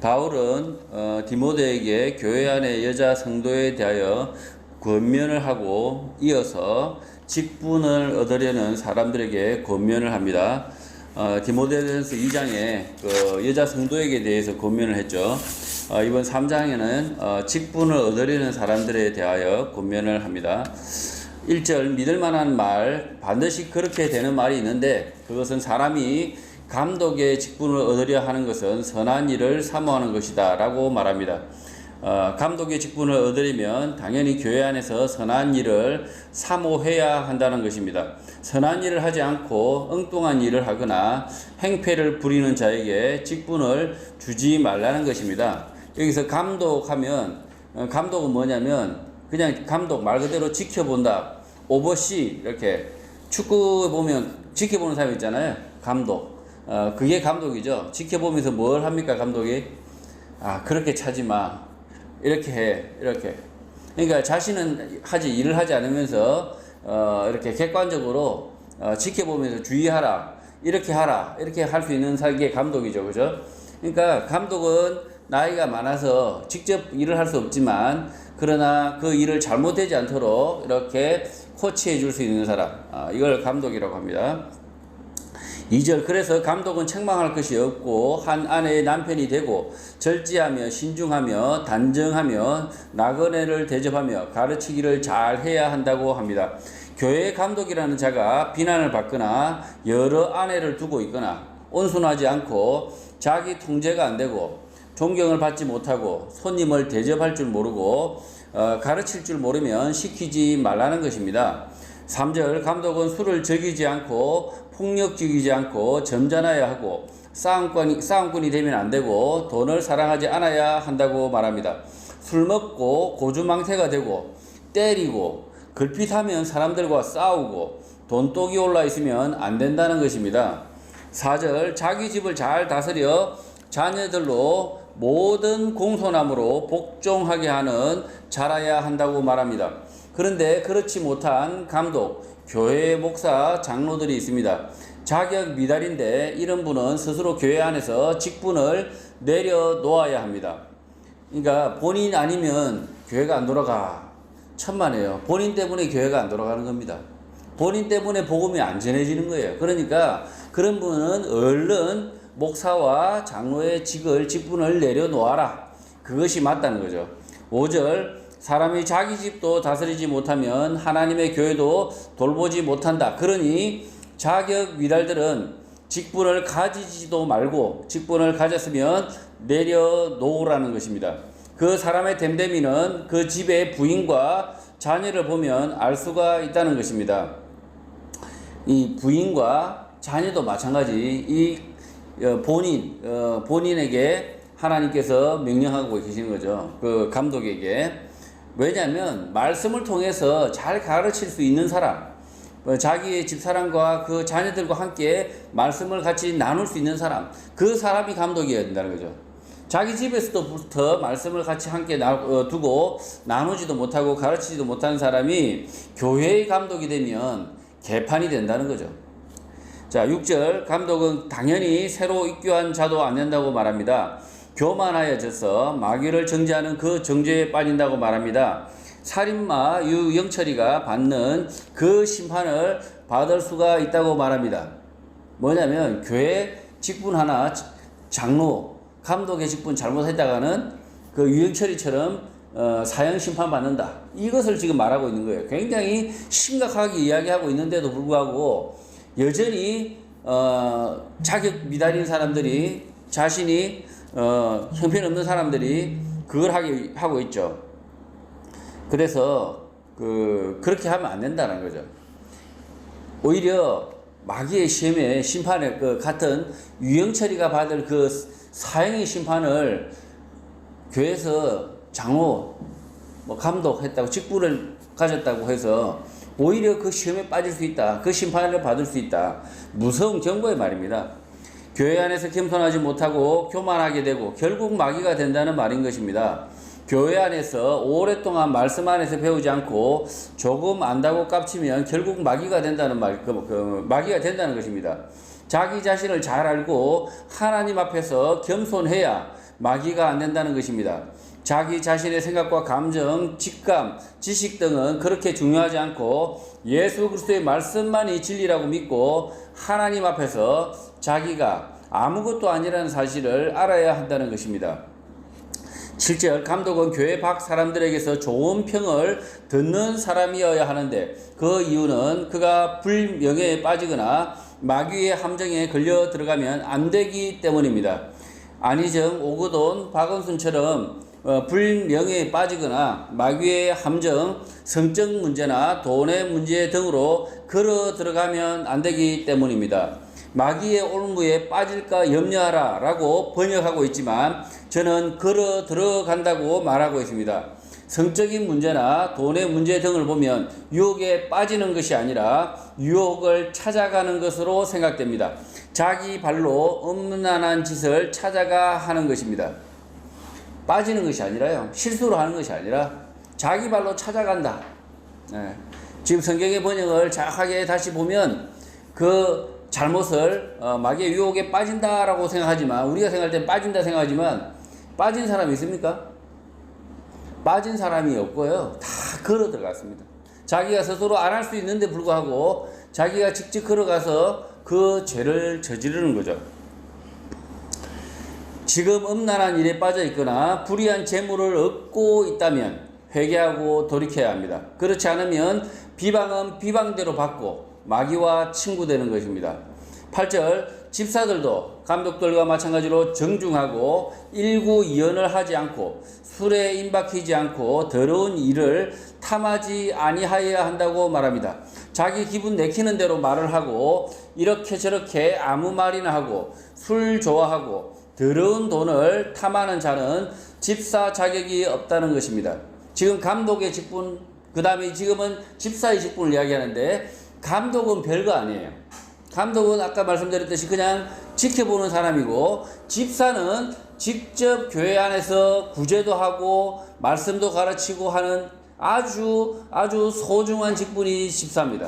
바울은 디모데에게 교회 안의 여자 성도에 대하여 권면을 하고 이어서 직분을 얻으려는 사람들에게 권면을 합니다. 디모데전서 2장에 그 여자 성도에게 대해서 권면을 했죠. 이번 3장에는 직분을 얻으려는 사람들에 대하여 권면을 합니다. 1절 믿을 만한 말, 반드시 그렇게 되는 말이 있는데 그것은 사람이 감독의 직분을 얻으려 하는 것은 선한 일을 사모하는 것이다 라고 말합니다. 감독의 직분을 얻으려면 당연히 교회 안에서 선한 일을 사모해야 한다는 것입니다. 선한 일을 하지 않고 엉뚱한 일을 하거나 행패를 부리는 자에게 직분을 주지 말라는 것입니다. 여기서 감독하면 감독은 뭐냐면 그냥 감독 말 그대로 지켜본다. 오버시 이렇게 축구 보면 지켜보는 사람 있잖아요. 감독. 그게 감독이죠. 지켜보면서 뭘 합니까 감독이? 그렇게 차지 마. 이렇게 해. 이렇게. 그러니까 자신은 일을 하지 않으면서 이렇게 객관적으로 지켜보면서 주의하라. 이렇게 하라. 이렇게 할 수 있는 게 감독이죠. 그죠? 그러니까 감독은 나이가 많아서 직접 일을 할 수 없지만 그러나 그 일을 잘못되지 않도록 이렇게 코치해 줄 수 있는 사람. 이걸 감독이라고 합니다. 2절 그래서 감독은 책망할 것이 없고 한 아내의 남편이 되고 절제하며 신중하며 단정하며 나그네를 대접하며 가르치기를 잘 해야 한다고 합니다. 교회의 감독이라는 자가 비난을 받거나 여러 아내를 두고 있거나 온순하지 않고 자기 통제가 안 되고 존경을 받지 못하고 손님을 대접할 줄 모르고 가르칠 줄 모르면 시키지 말라는 것입니다. 3절 감독은 술을 즐기지 않고 폭력적이지 않고 점잖아야 하고 싸움꾼이 되면 안 되고 돈을 사랑하지 않아야 한다고 말합니다. 술 먹고 고주망태가 되고 때리고 걸핏하면 사람들과 싸우고 돈독이 올라 있으면 안 된다는 것입니다. 4절 자기 집을 잘 다스려 자녀들로 모든 공손함으로 복종하게 하는 자라야 한다고 말합니다. 그런데 그렇지 못한 감독, 교회 목사, 장로들이 있습니다. 자격 미달인데 이런 분은 스스로 교회 안에서 직분을 내려놓아야 합니다. 그러니까 본인 아니면 교회가 안 돌아가. 천만에요. 본인 때문에 교회가 안 돌아가는 겁니다. 본인 때문에 복음이 안 전해지는 거예요. 그러니까 그런 분은 얼른 목사와 장로의 직분을 내려놓아라. 그것이 맞다는 거죠. 5절 사람이 자기 집도 다스리지 못하면 하나님의 교회도 돌보지 못한다. 그러니 자격 미달들은 직분을 가지지도 말고 직분을 가졌으면 내려놓으라는 것입니다. 그 사람의 됨됨이는 그 집의 부인과 자녀를 보면 알 수가 있다는 것입니다. 이 부인과 자녀도 마찬가지 이 본인에게 하나님께서 명령하고 계시는 거죠. 그 감독에게. 왜냐하면 말씀을 통해서 잘 가르칠 수 있는 사람, 자기의 집사람과 그 자녀들과 함께 말씀을 같이 나눌 수 있는 사람, 그 사람이 감독이어야 된다는 거죠. 자기 집에서부터 말씀을 같이 함께 두고 나누지도 못하고 가르치지도 못하는 사람이 교회의 감독이 되면 개판이 된다는 거죠. 자, 6절 감독은 당연히 새로 입교한 자도 안 된다고 말합니다. 교만하여져서 마귀를 정죄하는 그 정죄에 빠진다고 말합니다. 살인마 유영철이가 받는 그 심판을 받을 수가 있다고 말합니다. 뭐냐면 교회 직분 하나 장로 감독의 직분 잘못했다가는 그 유영철이처럼 사형 심판 받는다. 이것을 지금 말하고 있는 거예요. 굉장히 심각하게 이야기하고 있는데도 불구하고 여전히 자격 미달인 사람들이 자신이 형편없는 사람들이 그걸 하고 있죠. 그래서 그렇게 하면 안 된다는 거죠. 오히려 마귀의 시험에 심판에 같은 유영철이가 받을 그 사형의 심판을 교회에서 장로 감독했다고 직분을 가졌다고 해서 오히려 그 시험에 빠질 수 있다. 그 심판을 받을 수 있다. 무서운 경고의 말입니다. 교회 안에서 겸손하지 못하고 교만하게 되고 결국 마귀가 된다는 말인 것입니다. 교회 안에서 오랫동안 말씀 안에서 배우지 않고 조금 안다고 깝치면 결국 마귀가 된다는 마귀가 된다는 것입니다. 자기 자신을 잘 알고 하나님 앞에서 겸손해야 마귀가 안 된다는 것입니다. 자기 자신의 생각과 감정, 직감, 지식 등은 그렇게 중요하지 않고 예수 그리스도의 말씀만이 진리라고 믿고 하나님 앞에서 자기가 아무것도 아니라는 사실을 알아야 한다는 것입니다. 7절 감독은 교회 밖 사람들에게서 좋은 평을 듣는 사람이어야 하는데 그 이유는 그가 불명예에 빠지거나 마귀의 함정에 걸려 들어가면 안 되기 때문입니다. 안희정, 오거돈, 박원순처럼 불명예에 빠지거나 마귀의 함정, 성적 문제나 돈의 문제 등으로 걸어 들어가면 안 되기 때문입니다. 마귀의 올무에 빠질까 염려하라 라고 번역하고 있지만 저는 걸어 들어간다고 말하고 있습니다. 성적인 문제나 돈의 문제 등을 보면 유혹에 빠지는 것이 아니라 유혹을 찾아가는 것으로 생각됩니다. 자기 발로 음란한 짓을 찾아가 하는 것입니다. 빠지는 것이 아니라요. 실수로 하는 것이 아니라 자기 발로 찾아간다. 지금 성경의 번역을 정확하게 다시 보면 그 잘못을 마귀의 유혹에 빠진다라고 생각하지만 우리가 생각할 땐 빠진다 생각하지만 빠진 사람이 있습니까? 빠진 사람이 없고요. 다 걸어 들어갔습니다. 자기가 스스로 안 할 수 있는데 불구하고 자기가 직접 걸어가서 그 죄를 저지르는 거죠. 지금 음란한 일에 빠져 있거나 불의한 재물을 얻고 있다면 회개하고 돌이켜야 합니다. 그렇지 않으면 비방은 비방대로 받고 마귀와 친구되는 것입니다. 8절 집사들도 감독들과 마찬가지로 정중하고 일구이연을 하지 않고 술에 임박히지 않고 더러운 일을 탐하지 아니하여야 한다고 말합니다. 자기 기분 내키는 대로 말을 하고 이렇게 저렇게 아무 말이나 하고 술 좋아하고 더러운 돈을 탐하는 자는 집사 자격이 없다는 것입니다. 지금 감독의 직분, 그 다음에 지금은 집사의 직분을 이야기하는데 감독은 별거 아니에요. 감독은 아까 말씀드렸듯이 그냥 지켜보는 사람이고 집사는 직접 교회 안에서 구제도 하고 말씀도 가르치고 하는 아주 소중한 직분이 집사입니다.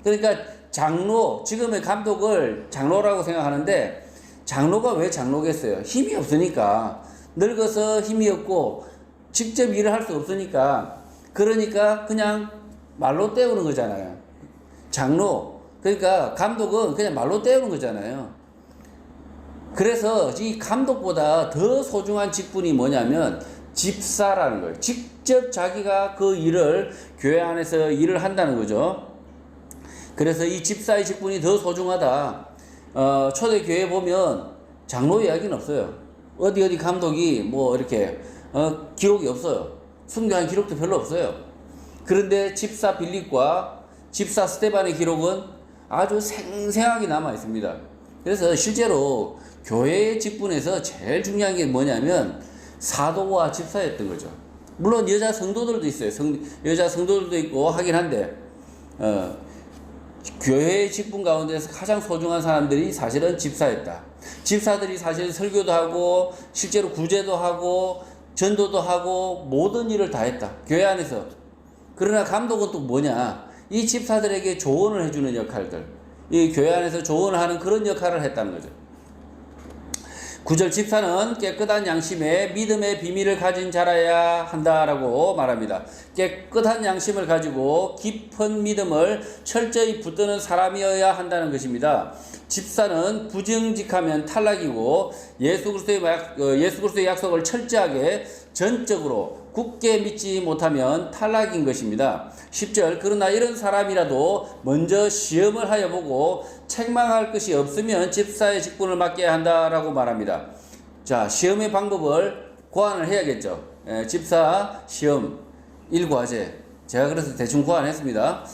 그러니까 장로, 지금의 감독을 장로라고 생각하는데 장로가 왜 장로겠어요? 힘이 없으니까. 늙어서 힘이 없고 직접 일을 할 수 없으니까 그러니까 그냥 말로 때우는 거잖아요. 장로, 그러니까 감독은 그냥 말로 때우는 거잖아요. 그래서 이 감독보다 더 소중한 직분이 뭐냐면 집사라는 거예요. 직접 자기가 그 일을 교회 안에서 일을 한다는 거죠. 그래서 이 집사의 직분이 더 소중하다. 초대교회 보면 장로 이야기는 없어요. 어디 감독이 뭐 이렇게 기록이 없어요. 순교한 기록도 별로 없어요. 그런데 집사 빌립과 집사 스테반의 기록은 아주 생생하게 남아 있습니다. 그래서 실제로 교회의 직분에서 제일 중요한 게 뭐냐면 사도와 집사였던 거죠. 물론 여자 성도들도 있어요. 여자 성도들도 있고 하긴 한데 교회의 직분 가운데서 가장 소중한 사람들이 사실은 집사였다. 집사들이 사실 설교도 하고 실제로 구제도 하고 전도도 하고 모든 일을 다 했다. 교회 안에서. 그러나 감독은 또 뭐냐? 이 집사들에게 조언을 해주는 역할들, 이 교회 안에서 조언을 하는 그런 역할을 했다는 거죠. 9절 집사는 깨끗한 양심에 믿음의 비밀을 가진 자라야 한다라고 말합니다. 깨끗한 양심을 가지고 깊은 믿음을 철저히 붙드는 사람이어야 한다는 것입니다. 집사는 부정직하면 탈락이고 예수 그리스도의 약속을 철저하게 전적으로 굳게 믿지 못하면 탈락인 것입니다. 10절 그러나 이런 사람이라도 먼저 시험을 하여 보고 책망할 것이 없으면 집사의 직분을 맡겨야 한다라고 말합니다. 자, 시험의 방법을 고안을 해야겠죠. 집사 시험 1과제 제가 그래서 대충 고안했습니다.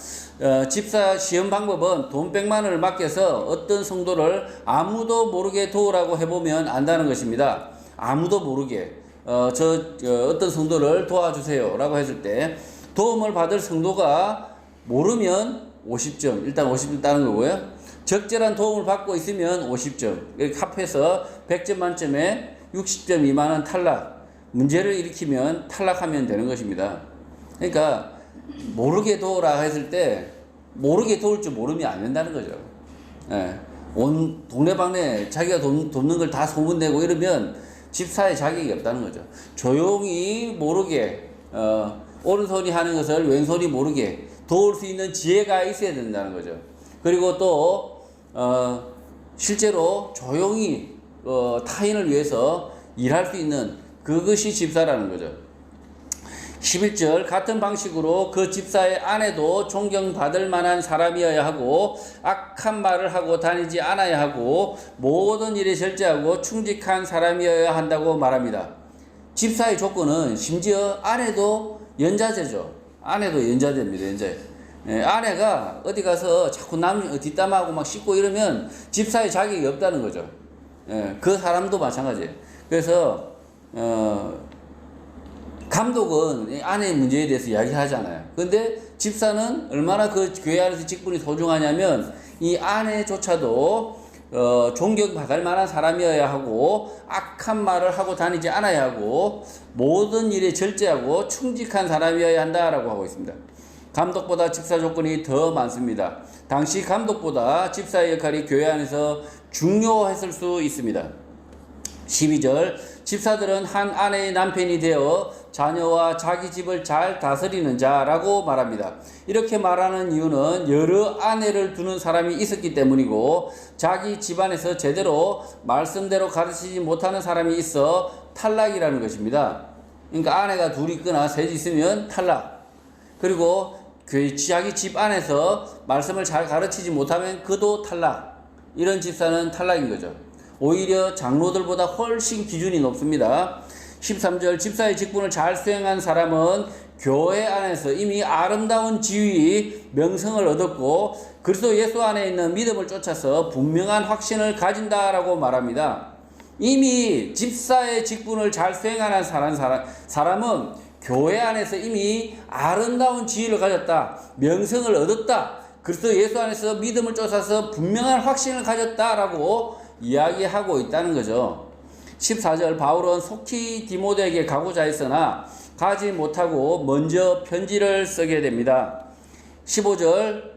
집사 시험 방법은 돈 100만 원을 맡겨서 어떤 성도를 아무도 모르게 도우라고 해보면 안다는 것입니다. 아무도 모르게 어떤 성도를 도와주세요 라고 했을 때 도움을 받을 성도가 모르면 50점, 일단 50점 따는 거고요. 적절한 도움을 받고 있으면 50점, 이렇게 합해서 100점 만점에 60점 미만은 탈락, 문제를 일으키면 탈락하면 되는 것입니다. 그러니까 모르게 도우라 했을 때 모르게 도울 줄 모르면 안 된다는 거죠. 온 동네방네 자기가 돕는 걸 다 소문내고 이러면 집사의 자격이 없다는 거죠. 조용히 모르게 오른손이 하는 것을 왼손이 모르게 도울 수 있는 지혜가 있어야 된다는 거죠. 그리고 또 실제로 조용히 타인을 위해서 일할 수 있는 그것이 집사라는 거죠. 11절 같은 방식으로 그 집사의 아내도 존경받을 만한 사람이어야 하고 악한 말을 하고 다니지 않아야 하고 모든 일에 절제하고 충직한 사람이어야 한다고 말합니다. 집사의 조건은 심지어 아내도 연자제죠. 아내도 연자제입니다. 연자제. 아내가 어디 가서 자꾸 남 뒷담하고 막 씻고 이러면 집사의 자격이 없다는 거죠. 그 사람도 마찬가지예요. 그래서 감독은 아내의 문제에 대해서 이야기하잖아요. 근데 집사는 얼마나 그 교회 안에서 직분이 소중하냐면 이 아내조차도 존경받을 만한 사람이어야 하고 악한 말을 하고 다니지 않아야 하고 모든 일에 절제하고 충직한 사람이어야 한다라고 하고 있습니다. 감독보다 집사 조건이 더 많습니다. 당시 감독보다 집사의 역할이 교회 안에서 중요했을 수 있습니다. 12절 집사들은 한 아내의 남편이 되어 자녀와 자기 집을 잘 다스리는 자라고 말합니다. 이렇게 말하는 이유는 여러 아내를 두는 사람이 있었기 때문이고 자기 집안에서 제대로 말씀대로 가르치지 못하는 사람이 있어 탈락이라는 것입니다. 그러니까 아내가 둘이 있거나 셋이 있으면 탈락. 그리고 자기 집 안에서 말씀을 잘 가르치지 못하면 그도 탈락. 이런 집사는 탈락인 거죠. 오히려 장로들보다 훨씬 기준이 높습니다. 13절 집사의 직분을 잘 수행한 사람은 교회 안에서 이미 아름다운 지위, 명성을 얻었고 그리스도 예수 안에 있는 믿음을 쫓아서 분명한 확신을 가진다라고 말합니다. 이미 집사의 직분을 잘 수행하는 사람은 교회 안에서 이미 아름다운 지위를 가졌다, 명성을 얻었다, 그리스도 예수 안에서 믿음을 쫓아서 분명한 확신을 가졌다라고 이야기하고 있다는 거죠. 14절 바울은 속히 디모데에게 가고자 했으나 가지 못하고 먼저 편지를 쓰게 됩니다. 15절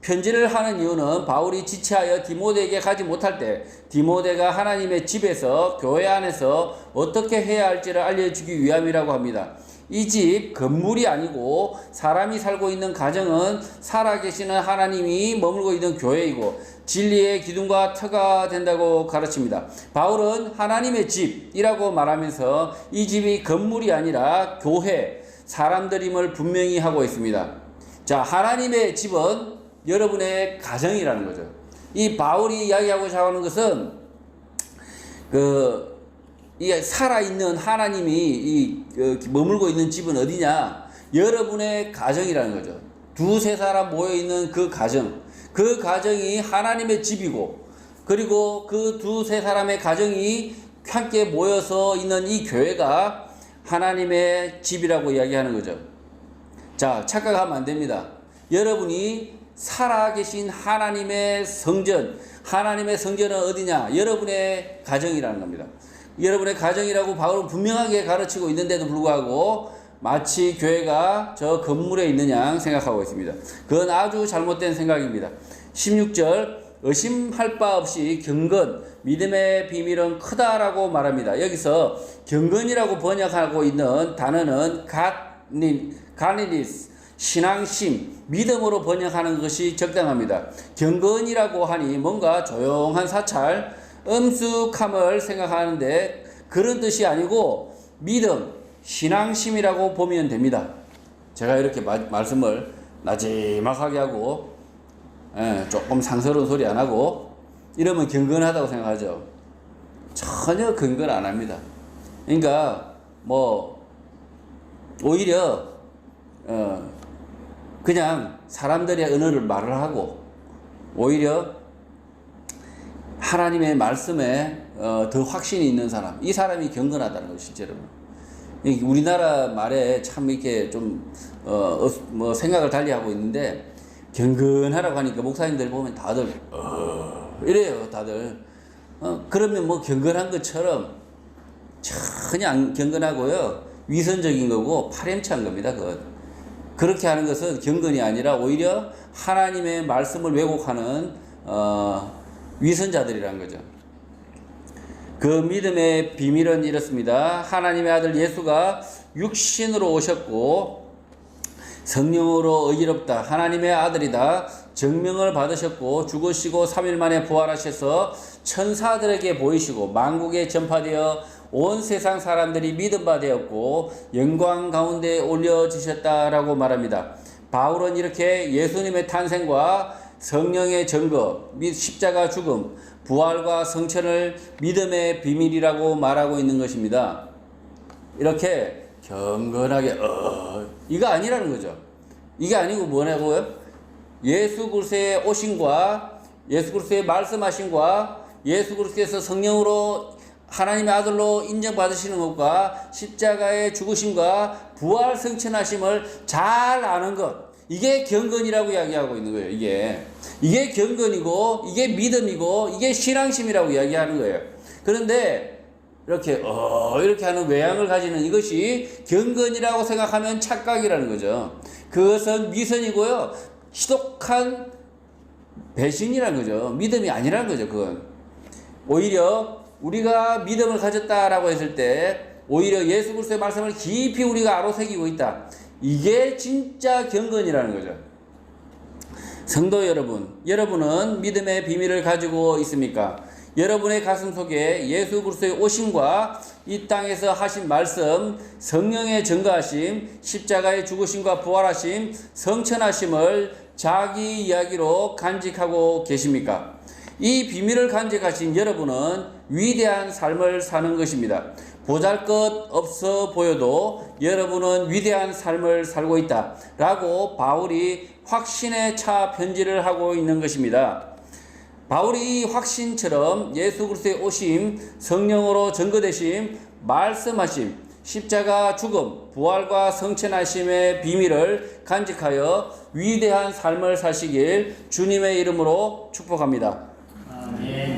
편지를 하는 이유는 바울이 지체하여 디모데에게 가지 못할 때 디모데가 하나님의 집에서 교회 안에서 어떻게 해야 할지를 알려주기 위함이라고 합니다. 이 집 건물이 아니고 사람이 살고 있는 가정은 살아계시는 하나님이 머물고 있는 교회이고 진리의 기둥과 터가 된다고 가르칩니다. 바울은 하나님의 집이라고 말하면서 이 집이 건물이 아니라 교회, 사람들임을 분명히 하고 있습니다. 자, 하나님의 집은 여러분의 가정이라는 거죠. 이 바울이 이야기하고자 하는 것은 이 살아있는 하나님이 머물고 있는 집은 어디냐? 여러분의 가정이라는 거죠. 두세 사람 모여있는 그 가정. 그 가정이 하나님의 집이고, 그리고 그 두세 사람의 가정이 함께 모여서 있는 이 교회가 하나님의 집이라고 이야기하는 거죠. 자, 착각하면 안 됩니다. 여러분이 살아계신 하나님의 성전, 하나님의 성전은 어디냐? 여러분의 가정이라는 겁니다. 여러분의 가정이라고 바울은 분명하게 가르치고 있는데도 불구하고 마치 교회가 저 건물에 있는 양 생각하고 있습니다. 그건 아주 잘못된 생각입니다. 16절 의심할 바 없이 경건, 믿음의 비밀은 크다라고 말합니다. 여기서 경건이라고 번역하고 있는 단어는 가니니스, 신앙심, 믿음으로 번역하는 것이 적당합니다. 경건이라고 하니 뭔가 조용한 사찰, 엄숙함을 생각하는데 그런 뜻이 아니고 믿음, 신앙심이라고 보면 됩니다. 제가 이렇게 말씀을 나지막하게 하고 조금 상스러운 소리 안 하고 이러면 경건하다고 생각하죠. 전혀 경건 안 합니다. 그러니까 오히려 그냥 사람들의 언어를 말을 하고 오히려 하나님의 말씀에 더 확신이 있는 사람, 이 사람이 경건하다는 거죠. 실제로 우리나라 말에 참 이렇게 좀 생각을 달리하고 있는데 경건하라고 하니까 목사님들 보면 다들 이래요. 다들 그러면 경건한 것처럼 전혀 안 경건하고요, 위선적인 거고 파렴치한 겁니다. 그렇게 하는 것은 경건이 아니라 오히려 하나님의 말씀을 왜곡하는 위선자들이란 거죠. 그 믿음의 비밀은 이렇습니다. 하나님의 아들 예수가 육신으로 오셨고 성령으로 의롭다. 하나님의 아들이다. 정명을 받으셨고 죽으시고 3일 만에 부활하셔서 천사들에게 보이시고 만국에 전파되어 온 세상 사람들이 믿음 바 되었고 영광 가운데 올려지셨다라고 말합니다. 바울은 이렇게 예수님의 탄생과 성령의 증거, 십자가 죽음, 부활과 성천을 믿음의 비밀이라고 말하고 있는 것입니다. 이렇게 경건하게 이거 아니라는 거죠. 이게 아니고 뭐냐고요? 예수 그리스도의 오심과 예수 그리스도의 말씀하심과 예수 그리스도께서 성령으로 하나님의 아들로 인정받으시는 것과 십자가의 죽으심과 부활 성천하심을 잘 아는 것, 이게 경건이라고 이야기하고 있는 거예요. 이게 경건이고 이게 믿음이고 이게 신앙심이라고 이야기하는 거예요. 그런데 이렇게 하는 외양을 가지는 이것이 경건이라고 생각하면 착각이라는 거죠. 그것은 미선이고요, 지독한 배신이라는 거죠. 믿음이 아니라는 거죠. 그건 오히려 우리가 믿음을 가졌다라고 했을 때 오히려 예수 그리스도의 말씀을 깊이 우리가 아로새기고 있다. 이게 진짜 경건이라는 거죠. 성도 여러분, 여러분은 믿음의 비밀을 가지고 있습니까? 여러분의 가슴 속에 예수 그리스도의 오심과 이 땅에서 하신 말씀, 성령의 증거하심, 십자가의 죽으심과 부활하심, 성천하심을 자기 이야기로 간직하고 계십니까? 이 비밀을 간직하신 여러분은 위대한 삶을 사는 것입니다. 보잘것없어 보여도 여러분은 위대한 삶을 살고 있다 라고 바울이 확신에 차 편지를 하고 있는 것입니다. 바울이 이 확신처럼 예수 그리스도의 오심, 성령으로 증거되심, 말씀하심, 십자가 죽음, 부활과 성천하심의 비밀을 간직하여 위대한 삶을 사시길 주님의 이름으로 축복합니다. 아멘.